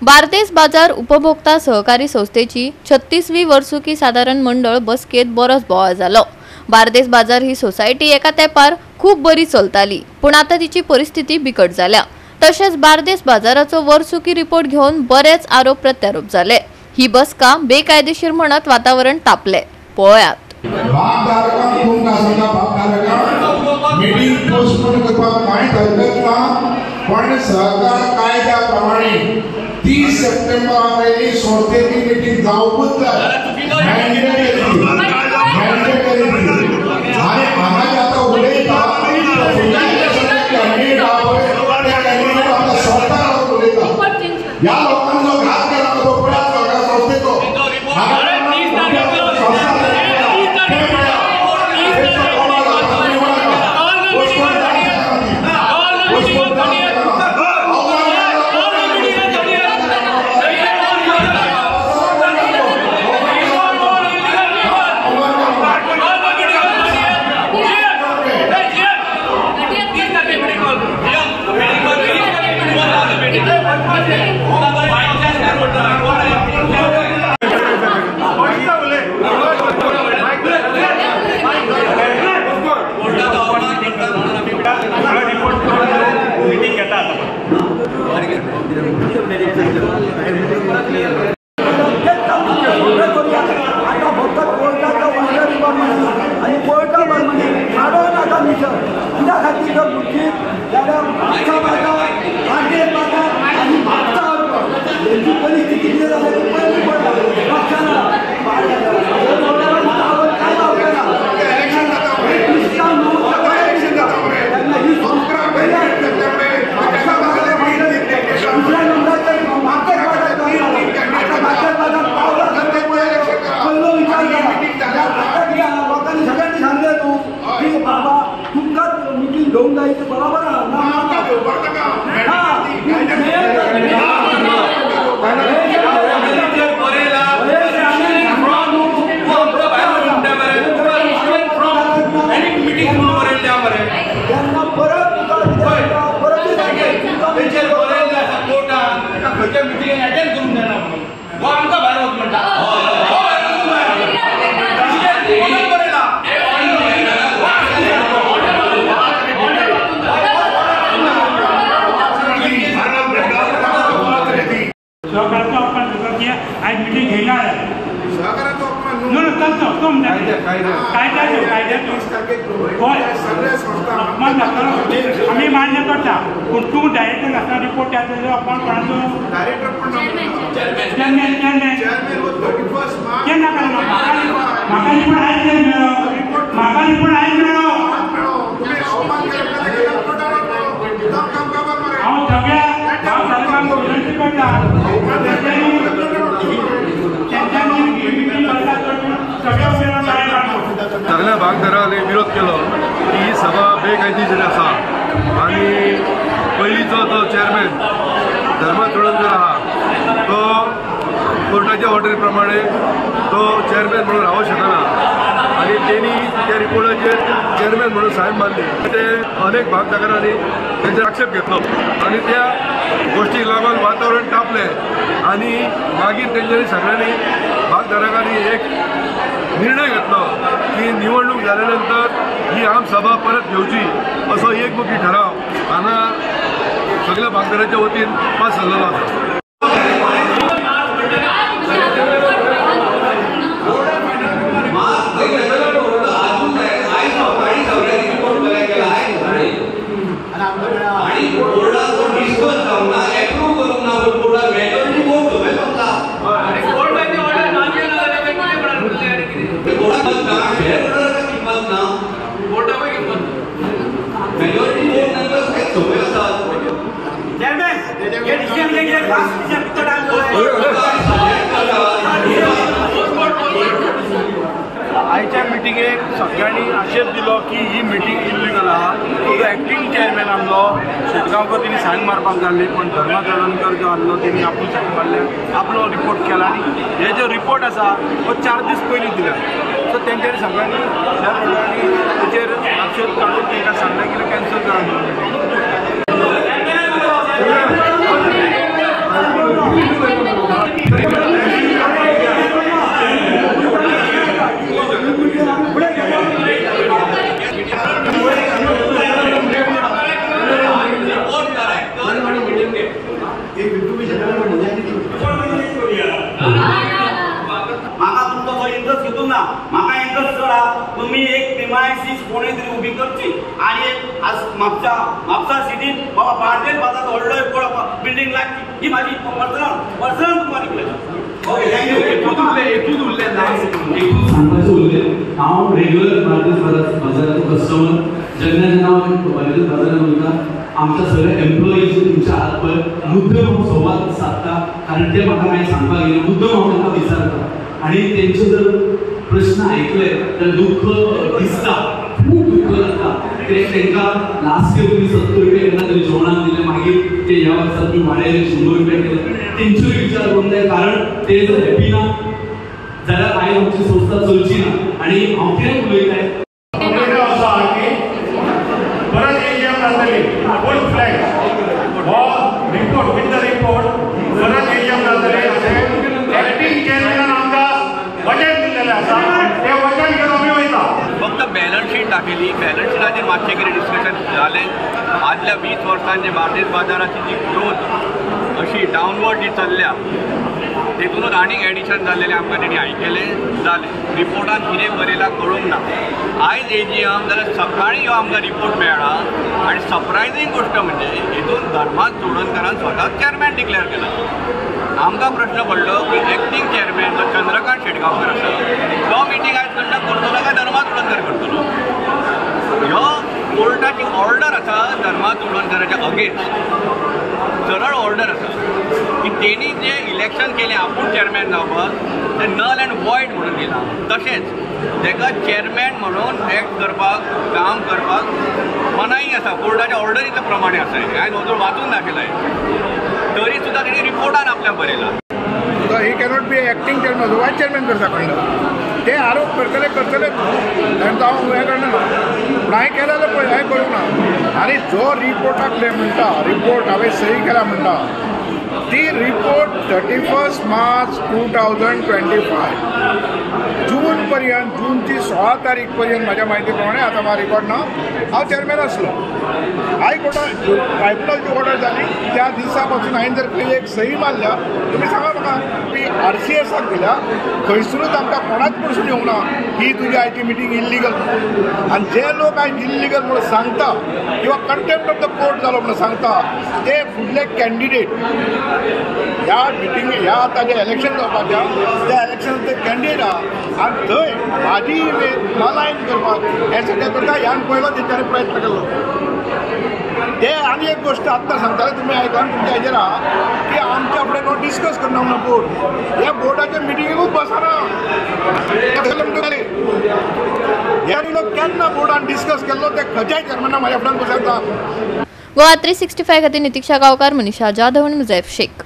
बार्देस बाजार उपभोक्ता सहकारी संस्थेची 36वी वर्सुकी साधारण मंडळ बसकेत बरोच बोवाळ जालो। बार्देस बाजार ही सोसायटी एका तेंपार खूप बरी चलताली, पण आता तिची परिस्थिती बिकट जाल्या। तसेच बार्देस बाजाराचो वर्सुकी रिपोर्ट घेऊन बरेच आरोप प्रत्यारोप झाले। ही बसका बेकायदेशीर म्हणत वातावरण तापले। पळयात पण सहकार कायद्याप्रमाणे 30 सप्टेंबर संस्थेची मीटिंग जावपूच या लोकांना घात केला तो पुण्यात सहकार संस्थेचो आज मीटिंग घेणार आहे आम्ही मान्य करता पण तू डायरेक्टर असता रिपोर्ट त्याचा आपण कोणाचो सगळ्या भागदारांनी विरोध केलो की ही सभा बेकायदेशीर आसा आणि पयलींचो तो चेअरमॅन धर्मा चोडणकर आहा तो कोर्टाच्या ऑर्डरी प्रमाणे तो चेअरमॅन म्हणून रावूंक शकना आणि त्यांनी त्या रिपोर्टाचेर चेअरमॅन म्हणून सायन मारली। ते अनेक भागधारकांनी त्यांचा आक्षेप घेतलो आणि त्या गोष्टीक लागून वातावरण तापले आणि मागीर तेंच्यांनी सगळ्यांनी भागधारकांनी एक निर्णय घेतलो की निवडणूक झाल्यानंतर ही आम सभा परत घेवची असो एकमुखी ठराव हांगा सगळ्या भागधारकांच्या वतीन पास जाल्लो आसा। आयच्या मिटिंगेक सगळ्यांनी आक्षेप दिलो की ही मिटिंग इल्लिगल आहा। तो एक्टिंग चेअरमॅन आसलो शेटगांवकर तेणी सायन मारपाक जाल्ली पण धर्मा चोडणकर जो आसलो तेणी आपूण सायन मारले आपलो रिपोर्ट केला आनी हे जो रिपोर्ट आसा तो 4 दीस पयलीं दिला। सो तेंच्यांनी सगळ्यांनी त्या प्रमाणे तेचेर आक्षेप काडून तांकां सांगलें की कॅन्सल करा। प्रिमायसीस कोणी तरी उभी करची आणि आज म्हापसा सिटीन बाबा बार्देस बाजार व्हडलो एक बिल्डिंग लागची ही माझी पर्सनल तुम्हाला एकूच सांगपाचें उरलें हांव रेग्युलर बार्देस बाजाराचो कस्टमर जेन्ना हांव बार्देस बाजारांत वयता आमच्या सगळ्या एम्प्लॉईज तुमच्या हात पळय मुद्दम हांव संवाद सादता कारण ते म्हाका मागीर सांगपाक येयना मुद्दम हांव तांकां विचारता आनी तेंचे जर प्रश्न आयकले जाल्यार दुख्ख दिसता खूब दुख्ख जाता ते तांकां लास्ट इयर तुमी 70 रुपया केन्ना तरी जेवणाक दिले मागीर ते ह्या वर्सा तुमी वाडयले 100 रुपया केले तेंचोय विचार करूंक जाय कारण ते जर हॅपी ना जाल्यार आयज आमची संस्था चलची ना आनी हांव कितें उलयतां परत एजीएम जातली फुल फ्लॅग हो रिपोर्ट विथ द रिपोर्ट परत एजीएम जातली एक्टिंग चेअरमॅन आमकां वचन दिलेलें आसा ते वचन घेवन आमी वयता फक्त बॅलन्स शीट दाखयली बॅलन्स शीटाचेर मातशें कितें डिस्कशन जालें आदल्या 20 वर्सांचे बार्देस बाजाराची जी ग्रोथ अशी डावनवर्ड जी चल्ल्या तेतूनच आनीक एडिशन जाल्लेलें आमकां तेणी आयकलें जालें रिपोर्टान कितें बरयलां कळूंक ना आयज एजीएम जाल्यार सकाळीं ह्यो आमकां रिपोर्ट मेळ्ळा आनी सरप्रायझींग गोश्ट म्हणजे हितून धर्माज चोडणकरान स्वताक चेअरमॅन डिक्लेअर केला आमकां प्रश्न पडलो की एक्टिंग चेअरमॅन जो चंद्रकांत शेटगांवकर आसा तो मिटींग आयज कंडक्ट करतलो काय धर्माज चोडणकर करतलो ह्यो कोर्टाची ऑर्डर आसा धर्माज चोडणकराच्या अगेन्स्ट सरळ ऑर्डर आसा की तेणी जे इलेक्शन केलें आपूण चेअरमॅन जावपाक ते नल एंड वॉयड म्हणून दिलां तशेंच ताका चेअरमॅन म्हणून एक्ट करपाक काम करपाक मनाई आसा कोर्टाच्या ऑर्डरीच्या प्रमाणे आसा हांवें नजर वाचून दाखयलाय तरी सुद्दां तेणी रिपोर्टान आपल्याक बरयलां ही कॅनॉट बी एक्टिंग चेअरमॅन वायस चेअरमॅन करता कळलं ते आरोप करतले तांकां हांव हें करना पूण हांवें केलें जाल्यार हें करूंक ना आनी जो रिपोर्टाक म्हणटा रिपोर्ट हांवें सही केला म्हणटा ती रिपोर्ट 31 मार्च 2025 जून पर्यंत जूनची 16 तारीख पर्यंत माझ्या माहिती प्रमाणे आता मला रिकॉर्ड ना हांव चेअरमॅन आसलो हायकोर्टात ट्रायब्युनलची ऑर्डर जाली त्या दिसा पासून हांवें जर खंय एक सही मारल्या तुमी सांगा म्हाका की RCSक दिल्या खंयसरूच आमकां कोणाच पडसून येवंक ना ही तुजी आयची मिटींग इल्लिगल आनी जे लोक आयज इल्लिगल म्हणून सांगता किंवा कंटेम्प्ट ऑफ द कोर्ट जालो म्हणून सांगता ते फुडले कॅन्डिडेट ह्या मिटींग ह्या आतां जे इलेक्शन जावपाच्या त्या इलेक्शन ते कॅन्डिडेट आहा आनी थंय म्हाजी इमेज नालायक करपाक हे सगळें करता ह्यान पयलो तेंच्यांनी प्रयत्न केल्लो ते आनी एक गोश्ट आत्तां सांगताले तुमी आयकून तुमच्या हेजेर आहा की आमच्या फुडें नो डिस्कस करना म्हणून बोर्ड ह्या बोर्डाच्या मिटिंगेकूच बसना ह्या केन्ना बोर्डान डिस्कस केल्लो ते खंयच्याय चेअरमॅना म्हाज्या फुड्यान बसयता गोवा 365 खातीर नितीक्षा गांवकार, मनीषा जाधव, मुजैफ शेख.